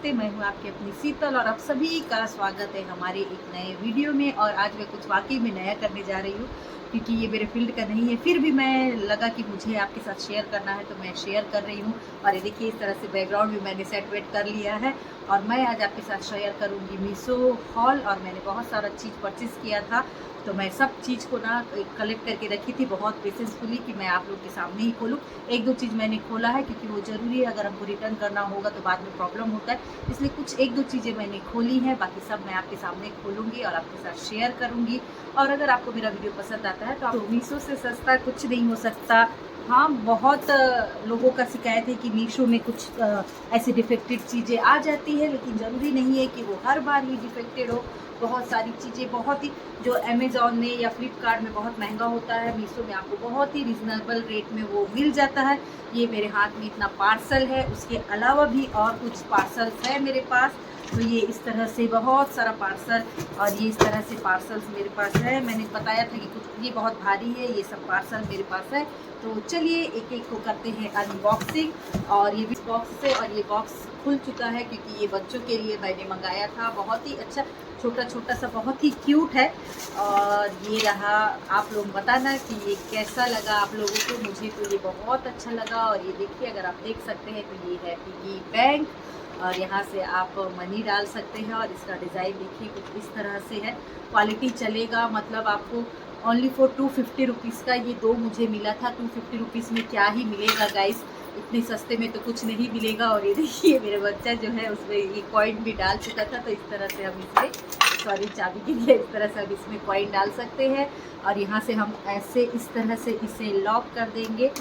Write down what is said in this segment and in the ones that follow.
नमस्ते, मैं हूँ आपकी अपनी शीतल और आप सभी का स्वागत है हमारे एक नए वीडियो में। और आज मैं कुछ वाकई में नया करने जा रही हूँ क्योंकि ये मेरे फील्ड का नहीं है, फिर भी मैं लगा कि मुझे आपके साथ शेयर करना है तो मैं शेयर कर रही हूँ। और ये देखिए इस तरह से बैकग्राउंड भी मैंने सेट वेट कर लिया है और मैं आज आपके साथ शेयर करूँगी मीशो हॉल। और मैंने बहुत सारा चीज़ परचेज़ किया था तो मैं सब चीज़ को ना कलेक्ट करके रखी थी बहुत पेशेंसफुली कि मैं आप लोग के सामने ही खोलूँ। एक दो चीज़ मैंने खोला है क्योंकि वो ज़रूरी है, अगर हमको रिटर्न करना होगा तो बाद में प्रॉब्लम होता है, इसलिए कुछ एक दो चीज़ें मैंने खोली हैं, बाकी सब मैं आपके सामने खोलूँगी और आपके साथ शेयर करूँगी। और अगर आपको मेरा वीडियो पसंद आता है तो मीशो से सस्ता कुछ नहीं हो सकता। हाँ, बहुत लोगों का शिकायत है कि मीशो में कुछ ऐसी डिफेक्टेड चीज़ें आ जाती है, लेकिन ज़रूरी नहीं है कि वो हर बार ही डिफेक्टेड हो। बहुत सारी चीज़ें बहुत ही जो अमेज़ॉन में या फ्लिपकार्ट में बहुत महंगा होता है, मीशो में आपको बहुत ही रिजनेबल रेट में वो मिल जाता है। ये मेरे हाथ में इतना पार्सल है, उसके अलावा भी और कुछ पार्सल्स है मेरे पास। तो ये इस तरह से बहुत सारा पार्सल और ये इस तरह से पार्सल्स मेरे पास है। मैंने बताया था कि कुछ ये बहुत भारी है, ये सब पार्सल मेरे पास है। तो चलिए एक एक को करते हैं अनबॉक्सिंग। और ये भी बॉक्स से, और ये बॉक्स खुल चुका है क्योंकि ये बच्चों के लिए मैंने मंगाया था। बहुत ही अच्छा छोटा छोटा सा, बहुत ही क्यूट है। और ये रहा, आप लोग बताना कि ये कैसा लगा आप लोगों को। मुझे तो ये बहुत अच्छा लगा। और ये देखिए, अगर आप देख सकते हैं तो ये है पिगी बैंक और यहाँ से आप मनी डाल सकते हैं। और इसका डिज़ाइन देखिए कुछ इस तरह से है। क्वालिटी चलेगा, मतलब आपको ओनली फॉर 250 रुपीज़ का ये दो मुझे मिला था। 250 रुपीज़ में क्या ही मिलेगा गाइस, इतने सस्ते में तो कुछ नहीं मिलेगा। और ये देखिए मेरे बच्चा जो है उसमें ये कॉइन भी डाल चुका था, तो इस तरह से हम इसमें, सॉरी चाबी के लिए, इस तरह से हम इसमें कॉइन डाल सकते हैं। और यहाँ से हम ऐसे इस तरह से इसे लॉक कर देंगे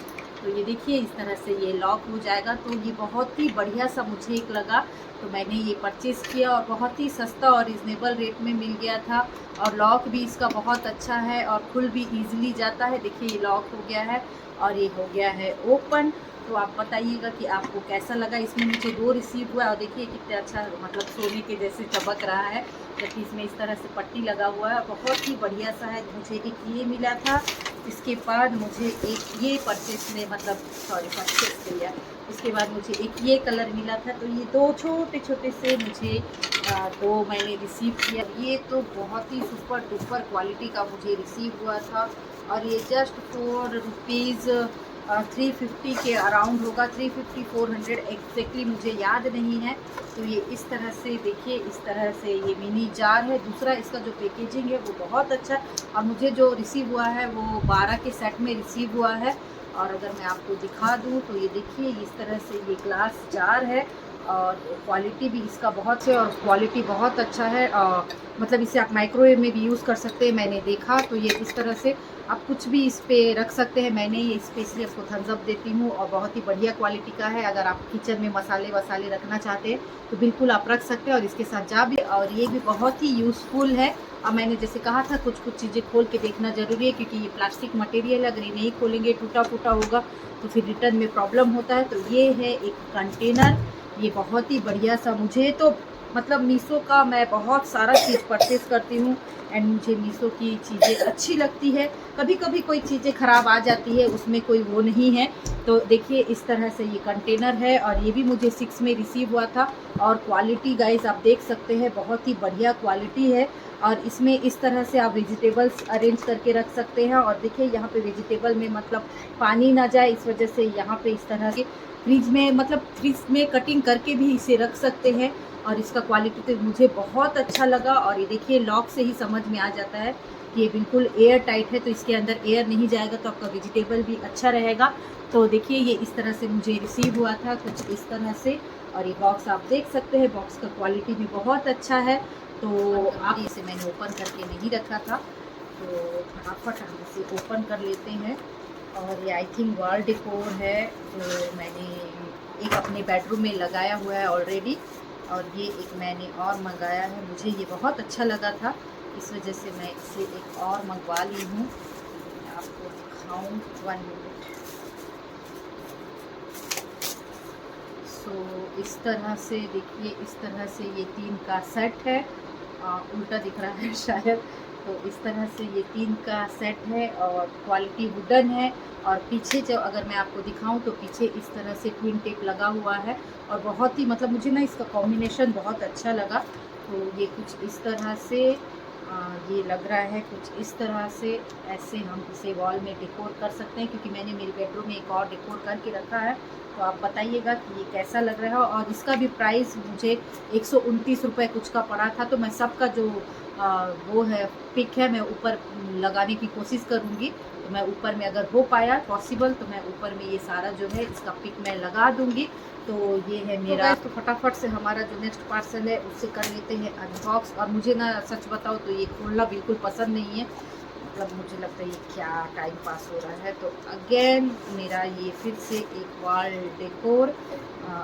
तो ये देखिए इस तरह से ये लॉक हो जाएगा। तो ये बहुत ही बढ़िया सा मुझे एक लगा, तो मैंने ये परचेज़ किया और बहुत ही सस्ता और रिजनेबल रेट में मिल गया था। और लॉक भी इसका बहुत अच्छा है और खुल भी ईजिली जाता है। देखिए ये लॉक हो गया है और ये हो गया है ओपन। तो आप बताइएगा कि आपको कैसा लगा। इसमें मुझे दो रिसीव हुआ और देखिए कितना अच्छा, मतलब सोने के जैसे चमक रहा है, जबकि इसमें इस तरह से पट्टी लगा हुआ है। बहुत ही बढ़िया सा है। मुझे एक ये मिला था, इसके बाद मुझे एक ये परचेस में, मतलब सॉरी परचेस किया, इसके बाद मुझे एक ये कलर मिला था। तो ये दो छोटे छोटे से मुझे दो मैंने रिसीव किया। ये तो बहुत ही सुपर डुपर क्वालिटी का मुझे रिसीव हुआ था। और ये जस्ट फॉर रुपीज़ 350 के अराउंड होगा, 350 400 एग्जैक्टली मुझे याद नहीं है। तो ये इस तरह से देखिए, इस तरह से ये मिनी जार है। दूसरा इसका जो पैकेजिंग है वो बहुत अच्छा है। और मुझे जो रिसीव हुआ है वो 12 के सेट में रिसीव हुआ है। और अगर मैं आपको दिखा दूँ तो ये देखिए इस तरह से ये ग्लास जार है और क्वालिटी भी इसका बहुत है और क्वालिटी बहुत अच्छा है। मतलब इसे आप माइक्रोवेव में भी यूज़ कर सकते हैं, मैंने देखा। तो ये इस तरह से आप कुछ भी इस पर रख सकते हैं। मैंने ये स्पेशली आपको थम्स अप देती हूँ और बहुत ही बढ़िया क्वालिटी का है। अगर आप किचन में मसाले वसाले रखना चाहते हैं तो बिल्कुल आप रख सकते हैं और इसके साथ जा भी। और ये भी बहुत ही यूज़फुल है। और मैंने जैसे कहा था कुछ कुछ चीज़ें खोल के देखना ज़रूरी है क्योंकि ये प्लास्टिक मटेरियल है, अगर ये नहीं खोलेंगे टूटा फूटा होगा तो फिर रिटर्न में प्रॉब्लम होता है। तो ये है एक कंटेनर, ये बहुत ही बढ़िया सा। मुझे तो मतलब मीशो का मैं बहुत सारा चीज़ परचेज़ करती हूँ एंड मुझे मीशो की चीज़ें अच्छी लगती है। कभी कभी कोई चीज़ें ख़राब आ जाती है, उसमें कोई वो नहीं है। तो देखिए इस तरह से ये कंटेनर है और ये भी मुझे 6 में रिसीव हुआ था। और क्वालिटी गाइस आप देख सकते हैं, बहुत ही बढ़िया क्वालिटी है। और इसमें इस तरह से आप वेजिटेबल्स अरेंज करके रख सकते हैं। और देखिए यहाँ पे वेजिटेबल में मतलब पानी ना जाए, इस वजह से यहाँ पे इस तरह के फ्रिज में, मतलब फ्रिज में कटिंग करके भी इसे रख सकते हैं। और इसका क्वालिटी तो मुझे बहुत अच्छा लगा। और ये देखिए लॉक से ही समझ में आ जाता है कि ये बिल्कुल एयर टाइट है, तो इसके अंदर एयर नहीं जाएगा, तो आपका वेजिटेबल भी अच्छा रहेगा। तो देखिए ये इस तरह से मुझे रिसीव हुआ था, कुछ इस तरह से। और ये बॉक्स आप देख सकते हैं, बॉक्स का क्वालिटी भी बहुत अच्छा है। तो आप इसे मैंने ओपन करके नहीं रखा था, तो फटाफट हम इसे ओपन कर लेते हैं। और ये आई थिंक वॉल डेकोर है, तो मैंने एक अपने बेडरूम में लगाया हुआ है ऑलरेडी। और ये एक मैंने और मंगाया है, मुझे ये बहुत अच्छा लगा था, इस वजह से मैं इसे एक और मंगवा ली हूँ। मैं आपको दिखाऊँ 1 मिनट। सो इस तरह से देखिए, इस तरह से ये 3 का सेट है। उल्टा दिख रहा है शायद, तो इस तरह से ये 3 का सेट है और क्वालिटी वुडन है। और पीछे जो अगर मैं आपको दिखाऊं तो पीछे इस तरह से ट्विन टेप लगा हुआ है और बहुत ही मतलब मुझे ना इसका कॉम्बिनेशन बहुत अच्छा लगा। तो ये कुछ इस तरह से ये लग रहा है, कुछ इस तरह से ऐसे हम इसे वॉल में डेकोर कर सकते हैं, क्योंकि मैंने मेरे बेडरूम में एक और डेकोर करके रखा है। तो आप बताइएगा कि ये कैसा लग रहा है। और इसका भी प्राइस मुझे 129 रुपये कुछ का पड़ा था। तो मैं सबका जो वो है पिक है मैं ऊपर लगाने की कोशिश करूँगी। तो मैं ऊपर में अगर हो पाया पॉसिबल तो मैं ऊपर में ये सारा जो है इसका पिक मैं लगा दूँगी। तो ये है मेरा। तो फटाफट से हमारा जो नेक्स्ट पार्सल है उससे कर लेते हैं अनबॉक्स। और मुझे ना सच बताओ तो ये खोलना बिल्कुल पसंद नहीं है, मतलब मुझे लगता है ये क्या टाइम पास हो रहा है। तो अगेन मेरा ये फिर से एक wall decor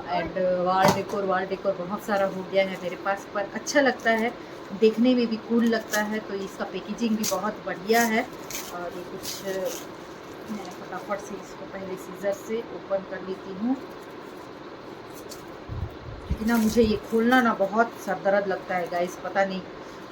and wall decor बहुत सारा हो गया है मेरे पास, पर अच्छा लगता है, देखने में भी कूल लगता है। तो इसका पैकेजिंग भी बहुत बढ़िया है। और ये कुछ मैं फटाफट से इसको पहले सीजर से ओपन कर लेती हूँ, क्योंकि ना मुझे ये खोलना ना बहुत सरदर्द लगता है गाइस, पता नहीं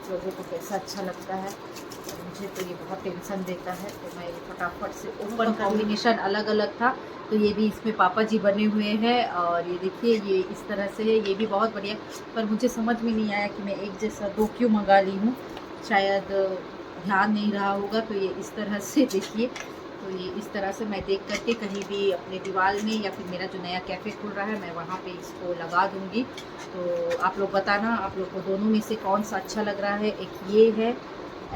लोगों को कैसा अच्छा लगता है, तो मुझे तो ये बहुत टेंशन देता है। तो मैं ये फटाफट से ओपन, कॉम्बिनेशन अलग अलग था। तो ये भी इसमें पापा जी बने हुए हैं और ये देखिए ये इस तरह से है, ये भी बहुत बढ़िया। पर मुझे समझ में नहीं आया कि मैं एक जैसा 2 क्यों मंगा ली हूँ, शायद ध्यान नहीं रहा होगा। तो ये इस तरह से देखिए, तो ये इस तरह से मैं देख करके कहीं भी अपने दीवार में या फिर मेरा जो नया कैफ़े खुल रहा है मैं वहाँ पे इसको लगा दूँगी। तो आप लोग बताना आप लोग को दोनों में से कौन सा अच्छा लग रहा है। एक ये है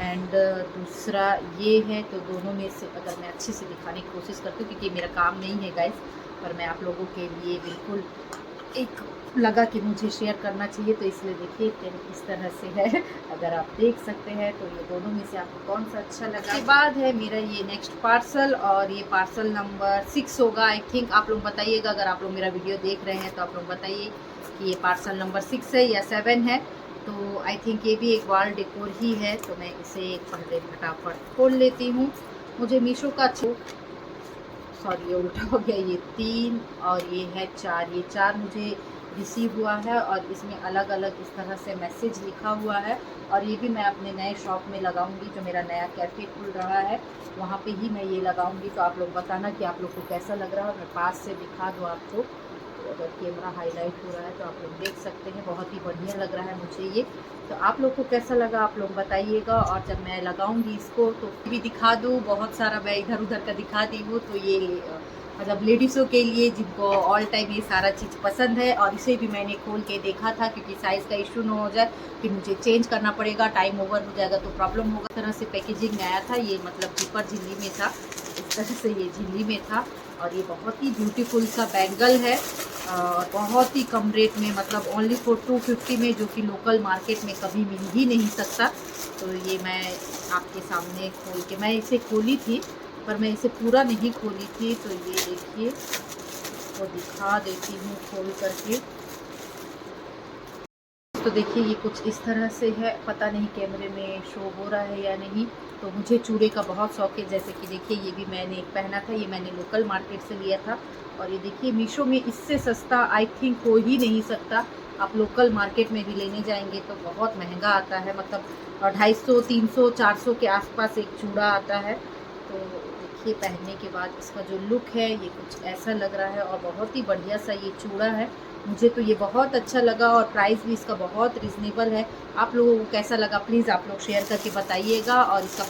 एंड दूसरा ये है। तो दोनों में से अगर मैं अच्छे से दिखाने की कोशिश करती हूँ, क्योंकि मेरा काम नहीं है गाइस, पर मैं आप लोगों के लिए बिल्कुल एक लगा कि मुझे शेयर करना चाहिए, तो इसलिए देखिए इस तरह से है। अगर आप देख सकते हैं तो ये दोनों में से आपको कौन सा अच्छा लगा। उसके बाद है मेरा ये नेक्स्ट पार्सल और ये पार्सल नंबर 6 होगा आई थिंक। आप लोग बताइएगा, अगर आप लोग मेरा वीडियो देख रहे हैं तो आप लोग बताइए कि ये पार्सल नंबर 6 है या 7 है। तो आई थिंक ये भी एक वॉल डेकोर ही है। तो मैं इसे पहले फटाफट खोल लेती हूँ। मुझे मीशो का सॉरी ये उल्टा हो गया, ये 3 और ये है 4, ये 4 मुझे रिसीव हुआ है और इसमें अलग अलग इस तरह से मैसेज लिखा हुआ है। और ये भी मैं अपने नए शॉप में लगाऊंगी, जो मेरा नया कैफ़े खुल रहा है वहाँ पे ही मैं ये लगाऊंगी। तो आप लोग बताना कि आप लोग को कैसा लग रहा है। मैं पास से दिखा दूँ आपको, तो अगर कैमरा हाईलाइट हो रहा है तो आप लोग देख सकते हैं, बहुत ही बढ़िया लग रहा है मुझे ये। तो आप लोग को कैसा लगा आप लोग बताइएगा। और जब मैं लगाऊंगी इसको तो भी दिखा दूँ, बहुत सारा मैं इधर उधर का दिखा दी हूँ। तो ये मतलब लेडीज़ों के लिए जिनको ऑल टाइम ये सारा चीज़ पसंद है। और इसे भी मैंने खोल के देखा था, क्योंकि साइज़ का इशू ना हो जाए, फिर मुझे चेंज करना पड़ेगा, टाइम ओवर हो जाएगा तो प्रॉब्लम होगा। इस तरह से पैकेजिंग में आया था ये, मतलब जीपर झिल्ली में था, इस तरह से ये झिल्ली में था। और ये बहुत ही ब्यूटीफुल सा बैंगल है और बहुत ही कम रेट में, मतलब ओनली फॉर 250 में, जो कि लोकल मार्केट में कभी मिल ही नहीं सकता। तो ये मैं आपके सामने खोल के, मैं इसे खोली थी पर मैं इसे पूरा नहीं खोली थी। तो ये देखिए इसको दिखा देती हूँ खोल करके। तो देखिए ये कुछ इस तरह से है, पता नहीं कैमरे में शो हो रहा है या नहीं। तो मुझे चूड़े का बहुत शौक है, जैसे कि देखिए ये भी मैंने एक पहना था, ये मैंने लोकल मार्केट से लिया था। और ये देखिए मीशो में इससे सस्ता आई थिंक हो ही नहीं सकता। आप लोकल मार्केट में भी लेने जाएंगे तो बहुत महंगा आता है, मतलब 250, 300, 400 के आसपास एक चूड़ा आता है। तो देखिए पहनने के बाद इसका जो लुक है ये कुछ ऐसा लग रहा है और बहुत ही बढ़िया सा ये चूड़ा है। मुझे तो ये बहुत अच्छा लगा और प्राइस भी इसका बहुत रिजनेबल है। आप लोगों को कैसा लगा प्लीज़ आप लोग शेयर करके बताइएगा। और इसका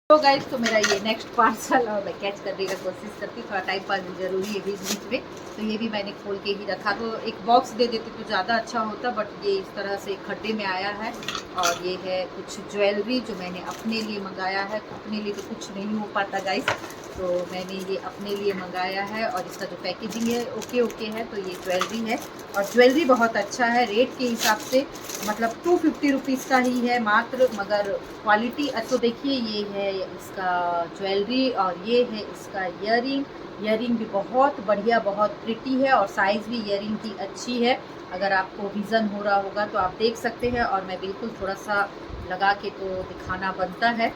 तो गाइस तो मेरा ये नेक्स्ट पार्सल और मैं कैच करने का कोशिश करती हूँ, थोड़ा टाइम पास भी ज़रूरी है बीच बीच में। तो ये भी मैंने खोल के ही रखा, तो एक बॉक्स दे देते तो ज़्यादा अच्छा होता, बट ये इस तरह से खड्डे में आया है। और ये है कुछ ज्वेलरी जो मैंने अपने लिए मंगाया है। अपने लिए तो कुछ नहीं हो पाता गाइस, तो मैंने ये अपने लिए मंगाया है। और इसका जो पैकेजिंग है ओके है। तो ये ज्वेलरी है और ज्वेलरी बहुत अच्छा है रेट के हिसाब से, मतलब 250 रुपीज़ का ही है मात्र, मगर क्वालिटी तो देखिए ये है इसका ज्वेलरी और ये है इसका ईयरिंग भी बहुत बढ़िया, बहुत प्रिटी है और साइज़ भी ईयरिंग की अच्छी है। अगर आपको विज़न हो रहा होगा तो आप देख सकते हैं। और मैं बिल्कुल थोड़ा सा लगा के तो दिखाना बनता है,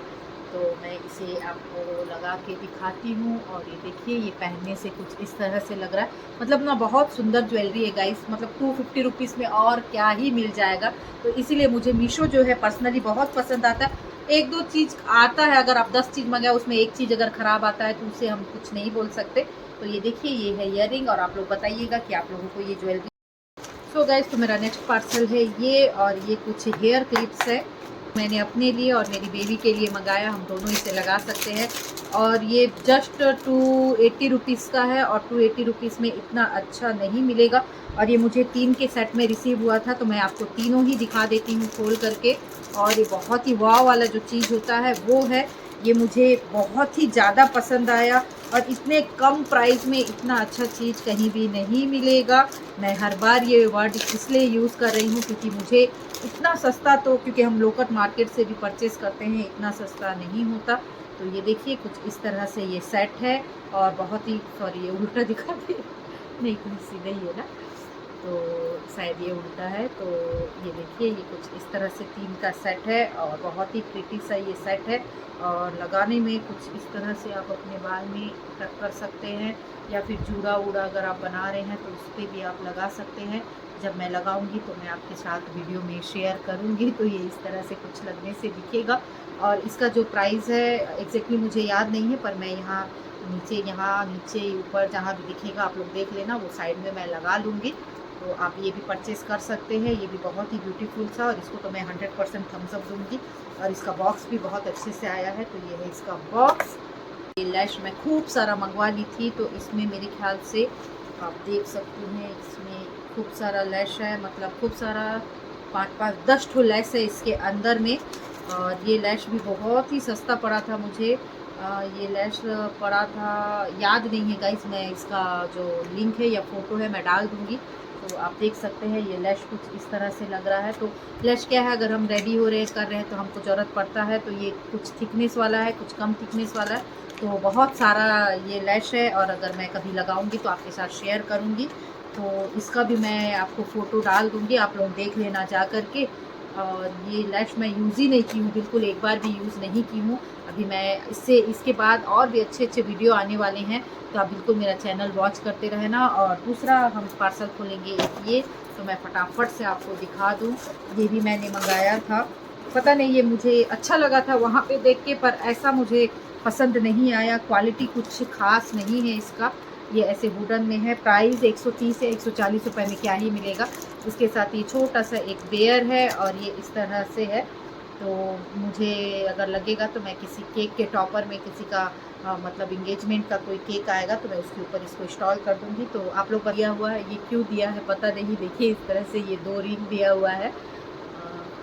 तो मैं इसे आपको लगा के दिखाती हूँ। और ये देखिए ये पहनने से कुछ इस तरह से लग रहा है, मतलब ना बहुत सुंदर ज्वेलरी है गाइस, मतलब 250 रुपीज़ में और क्या ही मिल जाएगा। तो इसीलिए मुझे मीशो जो है पर्सनली बहुत पसंद आता है। एक दो चीज़ आता है, अगर आप 10 चीज़ मंगाए उसमें एक चीज़ अगर ख़राब आता है तो उससे हम कुछ नहीं बोल सकते। तो ये देखिए, ये है ईयररिंग और आप लोग बताइएगा कि आप लोगों को ये ज्वेलरी। सो गाइस, तो मेरा नेक्स्ट पार्सल है ये, और ये कुछ हेयर क्लिप्स है। मैंने अपने लिए और मेरी बेबी के लिए मंगाया, हम दोनों इसे लगा सकते हैं। और ये जस्ट 280 रुपीज़ का है, और 280 रुपीज़ में इतना अच्छा नहीं मिलेगा। और ये मुझे 3 के सेट में रिसीव हुआ था, तो मैं आपको तीनों ही दिखा देती हूँ खोल करके। और ये बहुत ही वाव वाला जो चीज़ होता है वो है, ये मुझे बहुत ही ज़्यादा पसंद आया। और इतने कम प्राइस में इतना अच्छा चीज़ कहीं भी नहीं मिलेगा। मैं हर बार ये वर्ड इसलिए यूज़ कर रही हूँ क्योंकि मुझे इतना सस्ता, तो क्योंकि हम लोकल मार्केट से भी परचेज़ करते हैं, इतना सस्ता नहीं होता। तो ये देखिए, कुछ इस तरह से ये सेट है, और बहुत ही, सॉरी ये उल्टा दिखा दिया, नहीं तो सीधा ही है ना, तो शायद ये उल्टा है। तो ये देखिए, ये कुछ इस तरह से 3 का सेट है, और बहुत ही प्रिटी सा ये सेट है। और लगाने में कुछ इस तरह से आप अपने बाल में टक कर सकते हैं, या फिर जूड़ा वूड़ा अगर आप बना रहे हैं तो उस पर भी आप लगा सकते हैं। जब मैं लगाऊंगी तो मैं आपके साथ वीडियो में शेयर करूंगी। तो ये इस तरह से कुछ लगने से दिखेगा। और इसका जो प्राइस है एग्जैक्टली मुझे याद नहीं है, पर मैं यहाँ नीचे ऊपर जहाँ भी दिखेगा आप लोग देख लेना, वो साइड में मैं लगा लूँगी। तो आप ये भी परचेज़ कर सकते हैं। ये भी बहुत ही ब्यूटीफुल था, और इसको तो मैं 100% थम्स अप दूँगी। और इसका बॉक्स भी बहुत अच्छे से आया है। तो ये है इसका बॉक्स। ये लैश मैं खूब सारा मंगवा ली थी, तो इसमें मेरे ख्याल से आप देख सकते हैं, इसमें खूब सारा लैश है, मतलब खूब सारा 5-5 10 ठो लैश है इसके अंदर में। और ये लैश भी बहुत ही सस्ता पड़ा था मुझे। ये लैश पड़ा था, याद नहीं है गाइस, मैं इसका जो लिंक है या फ़ोटो है मैं डाल दूँगी। तो आप देख सकते हैं ये लैश कुछ इस तरह से लग रहा है। तो लैश क्या है, अगर हम रेडी हो रहे कर रहे हैं तो हमको ज़रूरत पड़ता है। तो ये कुछ थिकनेस वाला है, कुछ कम थिकनेस वाला है, तो बहुत सारा ये लैश है। और अगर मैं कभी लगाऊंगी तो आपके साथ शेयर करूंगी। तो इसका भी मैं आपको फ़ोटो डाल दूंगी, आप लोग देख लेना जा कर के। और ये लैश मैं यूज़ ही नहीं की हूँ, बिल्कुल एक बार भी यूज़ नहीं की हूँ। अभी मैं इसके बाद और भी अच्छे अच्छे वीडियो आने वाले हैं, तो आप बिल्कुल मेरा चैनल वॉच करते रहना। और दूसरा हम पार्सल खोलेंगे एक ये, तो मैं फटाफट से आपको दिखा दूँ। ये भी मैंने मंगाया था, पता नहीं ये मुझे अच्छा लगा था वहाँ पे देख के, पर ऐसा मुझे पसंद नहीं आया। क्वालिटी कुछ ख़ास नहीं है इसका। ये ऐसे वुडन में है। प्राइस 130 से 140 रुपए में क्या ही मिलेगा। इसके साथ ये छोटा सा एक बेयर है, और ये इस तरह से है। तो मुझे अगर लगेगा तो मैं किसी केक के टॉपर में किसी का मतलब इंगेजमेंट का कोई केक आएगा तो मैं उसके ऊपर इसको इंस्टॉल कर दूँगी। तो आप लोग दिया हुआ है, ये क्यों दिया है पता नहीं। देखिए इस तरह से ये 2 रिंग दिया हुआ है,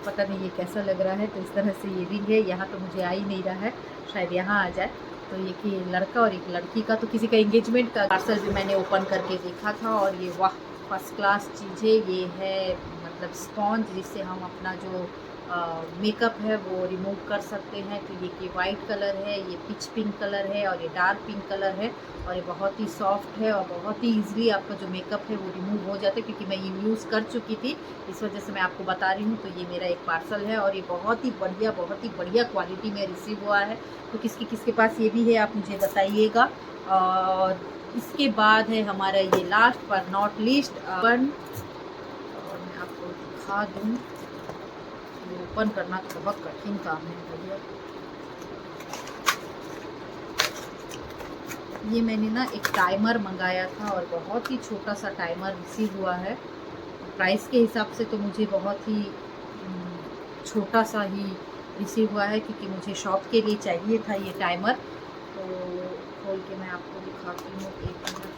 पता नहीं ये कैसा लग रहा है। तो इस तरह से ये रिंग है, यहाँ तो मुझे आ ही नहीं रहा है, शायद यहाँ आ जाए। तो ये कि लड़का और एक लड़की का, तो किसी का एंगेजमेंट का पार्सल भी मैंने ओपन करके देखा था। और ये वाह, फर्स्ट क्लास चीज़ है। ये है मतलब स्पॉन्ज, जिससे हम अपना जो मेकअप है वो रिमूव कर सकते हैं। तो ये वाइट कलर है, ये पिच पिंक कलर है, और ये डार्क पिंक कलर है। और ये बहुत ही सॉफ्ट है, और बहुत ही ईजिली आपका जो मेकअप है वो रिमूव हो जाता है, क्योंकि मैं ये यूज़ कर चुकी थी, इस वजह से मैं आपको बता रही हूँ। तो ये मेरा एक पार्सल है, और ये बहुत ही बढ़िया क्वालिटी में रिसीव हुआ है। तो किसके पास ये भी है आप मुझे बताइएगा। और इसके बाद है हमारा ये लास्ट पर नॉट लीस्ट वन, और मैं आपको दिखा दूँ। ये ओपन करना तो बहुत कठिन काम है भैया। ये मैंने ना एक टाइमर मंगाया था, और बहुत ही छोटा सा टाइमर रिसीव हुआ है। प्राइस के हिसाब से तो मुझे बहुत ही छोटा सा ही रिसीव हुआ है, क्योंकि मुझे शॉप के लिए चाहिए था ये टाइमर। तो खोल के मैं आपको दिखाती हूँ, एक मिनट।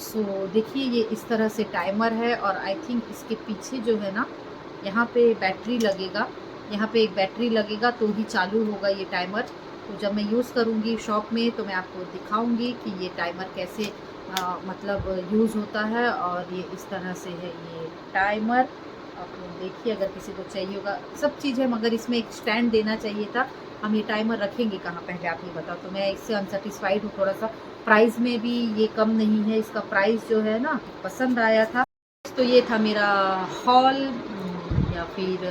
सो देखिए ये इस तरह से टाइमर है, और आई थिंक इसके पीछे जो है ना, यहाँ पे बैटरी लगेगा, यहाँ पे एक बैटरी लगेगा तो ही चालू होगा ये टाइमर। तो जब मैं यूज़ करूँगी शॉप में तो मैं आपको दिखाऊंगी कि ये टाइमर कैसे मतलब यूज़ होता है। और ये इस तरह से है ये टाइमर। आप लोग देखिए, अगर किसी को चाहिए होगा, सब चीज़ है, मगर इसमें एक स्टैंड देना चाहिए था। हम ये टाइमर रखेंगे कहाँ, पहले आप ये बताओ। तो मैं इससे अनसेटिस्फाइड हूँ थोड़ा सा। प्राइस में भी ये कम नहीं है, इसका प्राइस जो है ना पसंद आया था। तो ये था मेरा हॉल, या फिर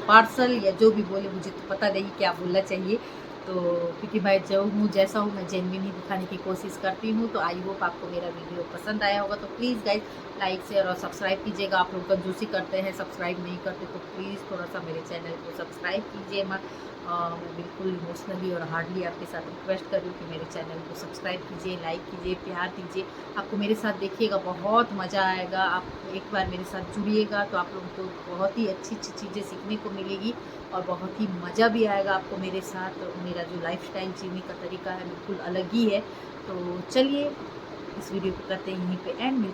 पार्सल, या जो भी बोले, मुझे तो पता नहीं क्या बोलना चाहिए। तो क्योंकि मैं जो हूँ जैसा हूँ मैं जेन्युइन ही दिखाने की कोशिश करती हूँ। तो आई होप आपको मेरा वीडियो पसंद आया होगा। तो प्लीज़ गाइज़ लाइक शेयर और सब्सक्राइब कीजिएगा। आप लोग कंजूसी करते हैं, सब्सक्राइब नहीं करते, तो प्लीज़ थोड़ा-सा मेरे चैनल को सब्सक्राइब कीजिए मत। मैं बिल्कुल इमोशनली और हार्डली आपके साथ रिक्वेस्ट कर रही हूँ कि मेरे चैनल को सब्सक्राइब कीजिए, लाइक कीजिए, प्यार दीजिए। आपको मेरे साथ देखिएगा बहुत मज़ा आएगा। आप एक बार मेरे साथ जुड़िएगा तो आप लोगों को बहुत ही अच्छी-अच्छी चीज़ें सीखने को मिलेगी और बहुत ही मज़ा भी आएगा आपको मेरे साथ। मेरा जो लाइफ़स्टाइल जीने का तरीका है बिल्कुल अलग ही है। तो चलिए इस वीडियो को करते हैं यहीं पे एंड।